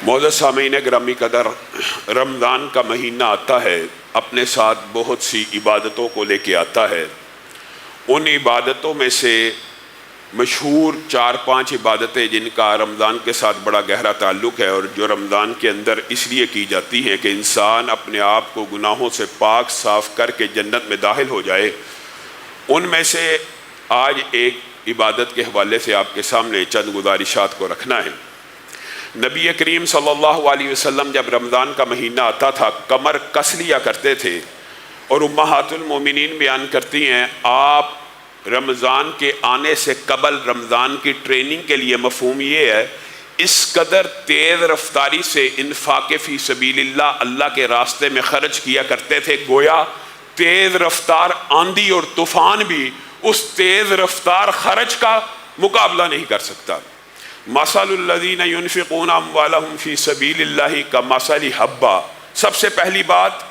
معزز سامعین گرامی قدر، رمضان کا مہینہ آتا ہے، اپنے ساتھ بہت سی عبادتوں کو لے کے آتا ہے۔ ان عبادتوں میں سے مشہور 4-5 عبادتیں جن کا رمضان کے ساتھ بڑا گہرا تعلق ہے، اور جو رمضان کے اندر اس لیے کی جاتی ہیں کہ انسان اپنے آپ کو گناہوں سے پاک صاف کر کے جنت میں داخل ہو جائے، ان میں سے آج ایک عبادت کے حوالے سے آپ کے سامنے چند گزارشات کو رکھنا ہے۔ نبی کریم صلی اللہ علیہ وسلم جب رمضان کا مہینہ آتا تھا کمر کس لیا کرتے تھے، اور امہات المومنین بیان کرتی ہیں آپ رمضان کے آنے سے قبل رمضان کی ٹریننگ کے لیے مفہوم یہ ہے، اس قدر تیز رفتاری سے انفاق فی سبیل اللہ کے راستے میں خرچ کیا کرتے تھے، گویا تیز رفتار آندھی اور طوفان بھی اس تیز رفتار خرچ کا مقابلہ نہیں کر سکتا۔ مثل الذین ينفقون اموالهم فی سبیل اللہ کمثل حبہ، سب سے پہلی بات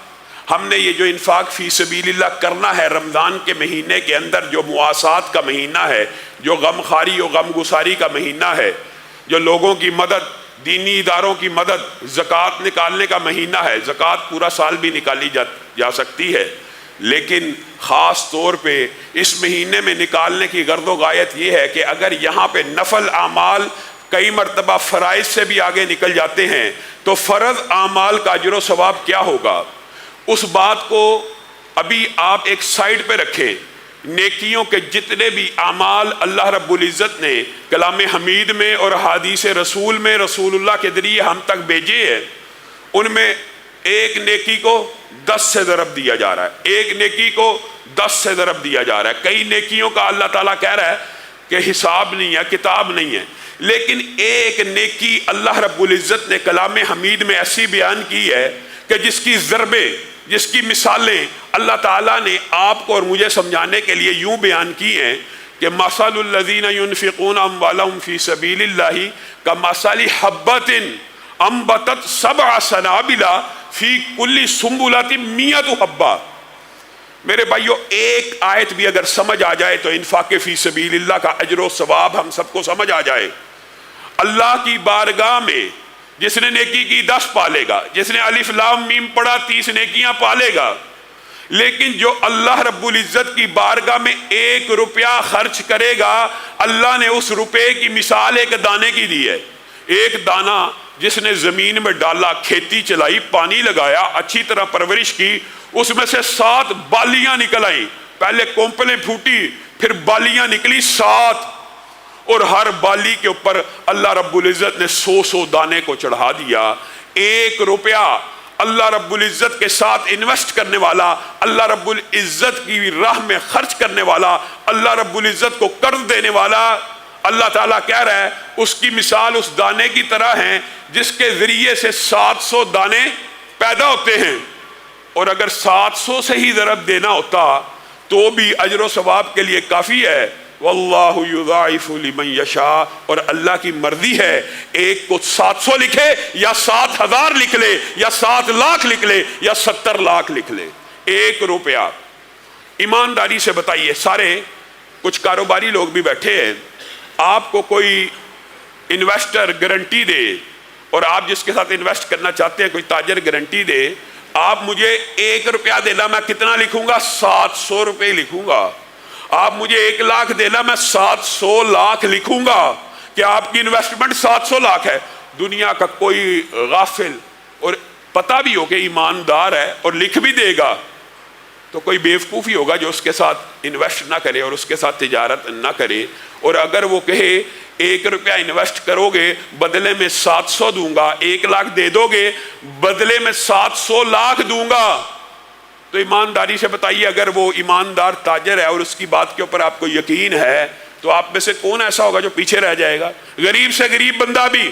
ہم نے یہ جو انفاق فی سبیل اللہ کرنا ہے رمضان کے مہینے کے اندر، جو مواسات کا مہینہ ہے، جو غم خاری و غم گساری کا مہینہ ہے، جو لوگوں کی مدد، دینی اداروں کی مدد، زکوٰۃ نکالنے کا مہینہ ہے۔ زکوٰۃ پورا سال بھی نکالی جا سکتی ہے، لیکن خاص طور پہ اس مہینے میں نکالنے کی غرض و غایت یہ ہے کہ اگر یہاں پہ نفل اعمال کئی مرتبہ فرائض سے بھی آگے نکل جاتے ہیں تو فرض اعمال کا اجر و ثواب کیا ہوگا، اس بات کو ابھی آپ ایک سائیڈ پہ رکھیں۔ نیکیوں کے جتنے بھی اعمال اللہ رب العزت نے کلام حمید میں اور حدیث رسول میں رسول اللہ کے ذریعے ہم تک بھیجے ہیں، ان میں ایک نیکی کو 10 سے ضرب دیا جا رہا ہے، ایک نیکی کو 10 سے ضرب دیا جا رہا ہے۔ کئی نیکیوں کا اللہ تعالیٰ کہہ رہا ہے کہ حساب نہیں ہے، کتاب نہیں ہے، لیکن ایک نیکی اللہ رب العزت نے کلام حمید میں ایسی بیان کی ہے کہ جس کی ضربیں، جس کی مثالیں اللہ تعالیٰ نے آپ کو اور مجھے سمجھانے کے لیے یوں بیان کی ہیں کہ مثل الذین ينفقون اموالهم فی سبیل اللہ کمثل حبۃ انبتت 7 سنابل فی کل سنبلۃ 100 حبہ۔ میرے بھائیو، ایک آیت بھی اگر سمجھ آ جائے تو انفاق فی سبیل اللہ کا اجر و ثواب ہم سب کو سمجھ آ جائے۔ اللہ کی بارگاہ میں جس نے نیکی کی 10 پالے گا، جس نے الف لام میم پڑھا 30 نیکیاں پالے گا، لیکن جو اللہ رب العزت کی بارگاہ میں 1 روپیہ خرچ کرے گا، اللہ نے اس روپے کی مثال ایک دانے کی دی ہے۔ ایک دانہ جس نے زمین میں ڈالا، کھیتی چلائی، پانی لگایا، اچھی طرح پرورش کی، اس میں سے 7 بالیاں نکل آئیں، پہلے کونپلیں پھوٹی، پھر بالیاں نکلی 7، اور ہر بالی کے اوپر اللہ رب العزت نے 100 دانے کو چڑھا دیا۔ 1 روپیہ اللہ رب العزت کے ساتھ انویسٹ کرنے والا، اللہ رب العزت کی راہ میں خرچ کرنے والا، اللہ رب العزت کو قرض دینے والا، اللہ تعالیٰ کہہ رہا ہے اس کی مثال اس دانے کی طرح ہے جس کے ذریعے سے 700 دانے پیدا ہوتے ہیں، اور اگر 700 سے ہی ضرب دینا ہوتا تو بھی اجر و ثواب کے لیے کافی ہے۔ واللہ یضاعف لمن یشاء، اور اللہ کی مرضی ہے ایک کو 700 لکھے یا 7000 لکھ لے یا 7 لاکھ لکھ لے یا 70 لاکھ لکھ لے۔ 1 روپیہ، ایمانداری سے بتائیے، سارے کچھ کاروباری لوگ بھی بیٹھے ہیں، آپ کو کوئی انویسٹر گارنٹی دے، اور آپ جس کے ساتھ انویسٹ کرنا چاہتے ہیں کوئی تاجر گارنٹی دے، آپ مجھے 1 روپیہ دینا، میں کتنا لکھوں گا؟ 700 روپے لکھوں گا۔ آپ مجھے 1 لاکھ دینا، میں 700 لاکھ لکھوں گا کہ آپ کی انویسٹمنٹ 700 لاکھ ہے۔ دنیا کا کوئی غافل اور پتہ بھی ہو کہ ایماندار ہے اور لکھ بھی دے گا تو کوئی بیوقوف ہی ہوگا جو اس کے ساتھ انویسٹ نہ کرے اور اس کے ساتھ تجارت نہ کرے۔ اور اگر وہ کہے 1 روپیہ انویسٹ کرو گے بدلے میں 700 دوں گا، 1 لاکھ دے دو گے بدلے میں 700 لاکھ دوں گا، تو ایمانداری سے بتائیے اگر وہ ایماندار تاجر ہے اور اس کی بات کے اوپر آپ کو یقین ہے تو آپ میں سے کون ایسا ہوگا جو پیچھے رہ جائے گا؟ غریب سے غریب بندہ بھی،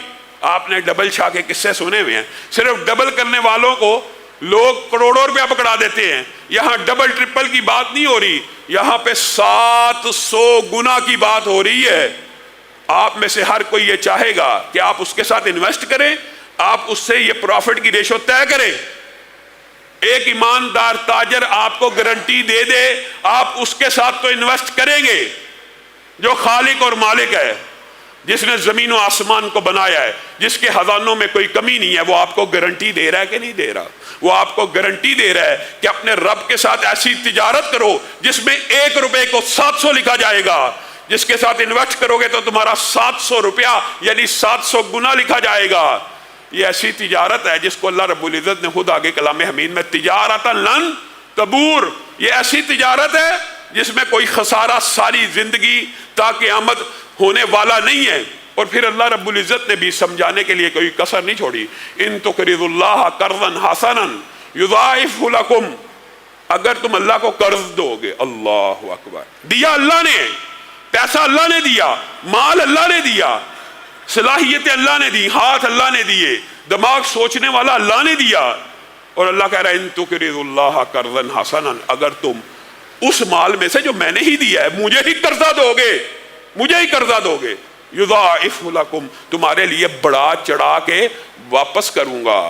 آپ نے ڈبل شاہ کے قصے سنے ہوئے ہیں، صرف ڈبل کرنے والوں کو لوگ کروڑوں روپیہ پکڑا دیتے ہیں۔ یہاں ڈبل ٹرپل کی بات نہیں ہو رہی، یہاں پہ 700 گنا کی بات ہو رہی ہے۔ آپ میں سے ہر کوئی یہ چاہے گا کہ آپ اس کے ساتھ انویسٹ کریں، آپ اس سے یہ پروفٹ کی ریشو طے کریں۔ ایک ایماندار تاجر آپ کو گارنٹی دے دے آپ اس کے ساتھ تو انویسٹ کریں گے جو خالق اور مالک ہے۔ جس نے زمین و آسمان کو بنایا ہے، جس کے خزانوں میں کوئی کمی نہیں ہے، وہ آپ کو گارنٹی دے رہا ہے کہ نہیں دے رہا؟ وہ آپ کو گارنٹی دے رہا ہے کہ اپنے رب کے ساتھ ایسی تجارت کرو جس میں 1 روپے کو 700 لکھا جائے گا، جس کے ساتھ انویسٹ کرو گے تو تمہارا 700 روپیہ یعنی 700 گنا لکھا جائے گا۔ یہ ایسی تجارت ہے جس کو اللہ رب العزت نے خود آگے کلام حمید میں تجارت لن تبور، یہ ایسی تجارت ہے جس میں کوئی خسارہ ساری زندگی تا قیامت ہونے والا نہیں ہے۔ اور پھر اللہ رب العزت نے بھی سمجھانے کے لیے کوئی کسر نہیں چھوڑی، ان تقرضوا اللہ قرضا حسنا یضاعفہ لکم، اگر تم اللہ کو قرض دو گے، اللہ اکبر، دیا اللہ نے، پیسہ اللہ نے دیا، مال اللہ نے دیا، صلاحیت اللہ نے دی، ہاتھ اللہ نے دیے، دماغ سوچنے والا اللہ نے دیا، اور اللہ کہہ رہا ہے ان تقرضوا اللہ قرضا حسنا، اگر تم اس مال میں سے جو میں نے ہی دیا ہے مجھے ہی قرضہ دو گے، مجھے ہی قرضہ دو گے، یضاعف لکم، تمہارے لیے بڑھا چڑھا کے واپس کروں گا۔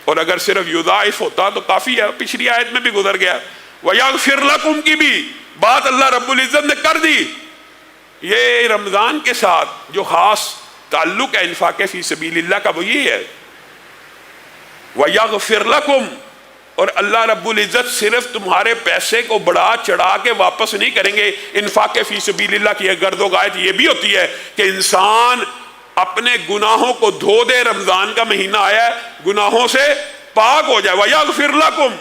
اور اگر صرف یضاعف ہوتا تو کافی ہے، پچھلی آیت میں بھی گزر گیا، ویغفر لکم کی بھی بات اللہ رب العزت نے کر دی۔ یہ رمضان کے ساتھ جو خاص تعلق ہے انفاق فی سبیل اللہ کا وہ یہ ہے، ویغفر لکم، اور اللہ رب العزت صرف تمہارے پیسے کو بڑھا چڑھا کے واپس نہیں کریں گے۔ انفاق فی سبیل اللہ کی گرد و غایت یہ بھی ہوتی ہے کہ انسان اپنے گناہوں کو دھو دے، رمضان کا مہینہ آیا ہے، گناہوں سے پاک ہو جائے۔ وَيَغْفِرْ لَكُمْ،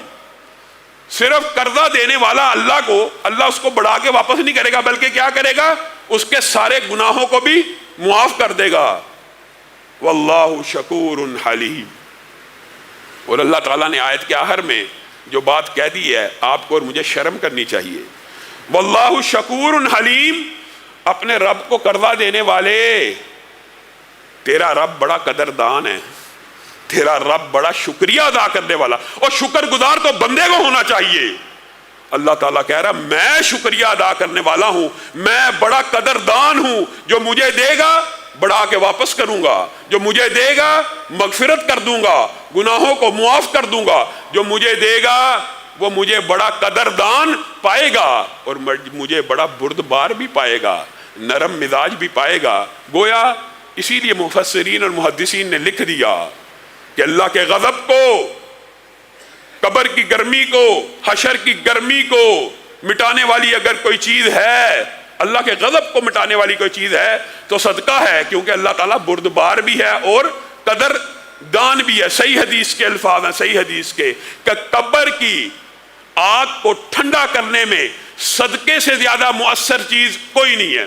صرف قرضہ دینے والا اللہ کو، اللہ اس کو بڑھا کے واپس نہیں کرے گا، بلکہ کیا کرے گا؟ اس کے سارے گناہوں کو بھی معاف کر دے گا۔ وَاللَّهُ شَكُورٌ حَلِيمٌ۔ اور اللہ تعالیٰ نے آیت کے آخر میں جو بات کہہ دی ہے، آپ کو اور مجھے شرم کرنی چاہیے، واللہ شکور حلیم، اپنے رب کو قرضہ دینے والے، تیرا رب بڑا قدردان ہے، تیرا رب بڑا شکریہ ادا کرنے والا، اور شکر گزار تو بندے کو ہونا چاہیے۔ اللہ تعالیٰ کہہ رہا میں شکریہ ادا کرنے والا ہوں، میں بڑا قدردان ہوں، جو مجھے دے گا بڑھا کے واپس کروں گا، جو مجھے دے گا مغفرت کر دوں گا، گناہوں کو معاف کر دوں گا، جو مجھے دے گا وہ مجھے بڑا قدردان پائے گا، اور مجھے بڑا بردبار بھی پائے گا، نرم مزاج بھی پائے گا۔ گویا اسی لیے مفسرین اور محدثین نے لکھ دیا کہ اللہ کے غضب کو، قبر کی گرمی کو، حشر کی گرمی کو مٹانے والی اگر کوئی چیز ہے، اللہ کے غضب کو مٹانے والی کوئی چیز ہے تو صدقہ ہے، کیونکہ اللہ تعالیٰ بردبار بھی ہے اور قدر دان بھی ہے۔ صحیح حدیث کے الفاظ ہیں، صحیح حدیث کے، کہ قبر کی آگ کو ٹھنڈا کرنے میں صدقے سے زیادہ مؤثر چیز کوئی نہیں ہے۔